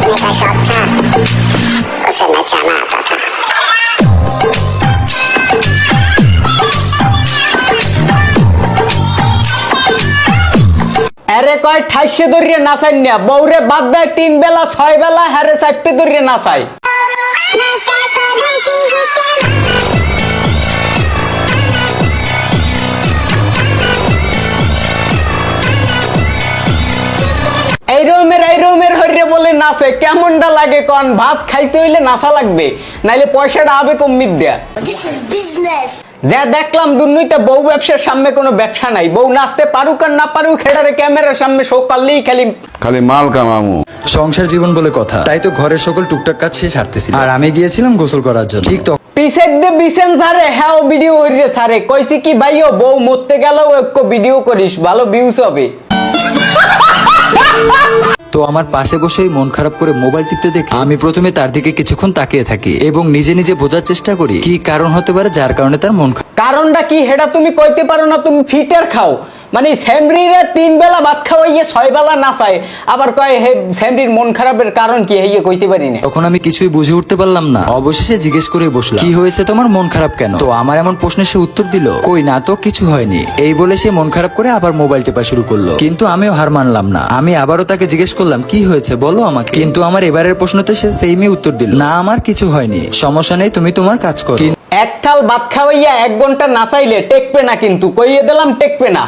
देखने का शौक था, उसे नचाना आता था। আরে কয় ঠাইসে ধরিয়ে নাচাই না, বউরে বাদ দেয় 3 বেলা 6 বেলা হারে চাপে ধরিয়ে নাচাই। এই রুমের হরিয়ে বলে নাচে, কেমনটা লাগে কন? ভাত খাইতে হইলে নাচা লাগবে, নাইলে পয়সাটা আবে কমিত দেয়া। যা দেখলাম দুর্নীতি, বউ ব্যবসার সামনে কোনো ব্যবসা নাই। বউ নাচতে পারুক আর না পারুক, হেডারে ক্যামেরার সামনে শো করলেই খালি মাল কামামু। সংসার জীবন বলে কথা, তাই তো ঘরের সকল টুকটাক কাজ শেষ হারতেছি, আর আমি গিয়েছিলাম গোসল করার জন্য। ঠিক তো পিছেক দে বিছেন সারে, হ্যাঁ ভিডিও হইরে সারে, কইছি কি ভাইও বউ মরতে গেলেও একটু ভিডিও করিস, ভালো ভিউজ হবে। তো আমার পাশে বসেই মন খারাপ করে মোবাইল টিপতে দেখে আমি প্রথমে তার দিকে কিছুক্ষণ তাকিয়ে থাকি এবং নিজে নিজে বোঝার চেষ্টা করি কি কারণ হতে পারে যার কারণে তার মন খারাপ। কারণটা কি হেডা তুমি কইতে পারো না? তুমি ফিটার খাও, মানে স্যামরিরে 3 বেলা ভাত খাওয়াইয়ে 6 বেলা নাচায়, আবার কয় হে স্যামরির মন খারাপের কারণ কি হইয়ে কইতে পারি না। তখন আমি কিছুই বুঝে উঠতে পারলাম না, অবশেষে জিজ্ঞেস করে বসলাম কি হয়েছে তোমার, মন খারাপ কেন? তো আমার এমন প্রশ্নের সে উত্তর দিল কই না তো কিছু হয়নি। এই বলে সে মন খারাপ করে আবার মোবাইল টেপা শুরু করলো, কিন্তু আমিও হার মানলাম না। আমি আবারও তাকে জিজ্ঞেস করলাম কি হয়েছে বলো আমাকে, কিন্তু আমার এবারের প্রশ্নতে সে সেইমই উত্তর দিল না আমার কিছু হয়নি, সমস্যা নেই তুমি তোমার কাজ করো। এক থাল ভাত খাওয়াইয়া 1 ঘন্টা নাচাইলে টেকবে না, কিন্তু কইয়ে দিলাম টেকবে না।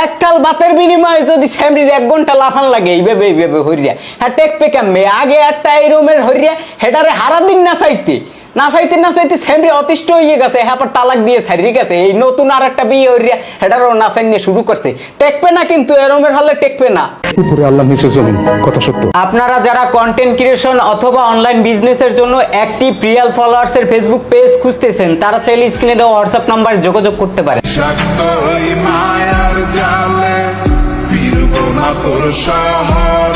এক থাল ভাতের বিনিময়ে যদি স্যামরির 1 ঘন্টা লাফান লাগে এইভাবে হরিয়া, হ্যাঁ টেকবে কেমবে? আগে একটা এই রুমের হরিয়া হেডারে হারা দিন নাচাইতে স্যামরি অতিষ্ঠ হয়ে গেছে, হ্যাঁ তালাক দিয়ে ছাড়িয়ে গেছে। এই নতুন আর একটা বিয়ে হরিয়া হেডারও নাচাই নিয়ে শুরু করছে। টেকবে না কিন্তু এরমের হলে টেকবে না। উপরে আল্লাহ নিচে জমিন, কথা সত্য। আপনারা যারা কন্টেন্ট ক্রিয়েশন অথবা অনলাইন বিজনেসের জন্য অ্যাক্টিভ রিয়েল ফলোয়ার্স এর ফেসবুক পেজ খুঁজতেছেন, তারা চাইলে স্ক্রিনে দেওয়া হোয়াটসঅ্যাপ নাম্বারে যোগাযোগ করতে পারেন। শক্ত হই মায়ার জালে, ফিরবো না তোর শহর।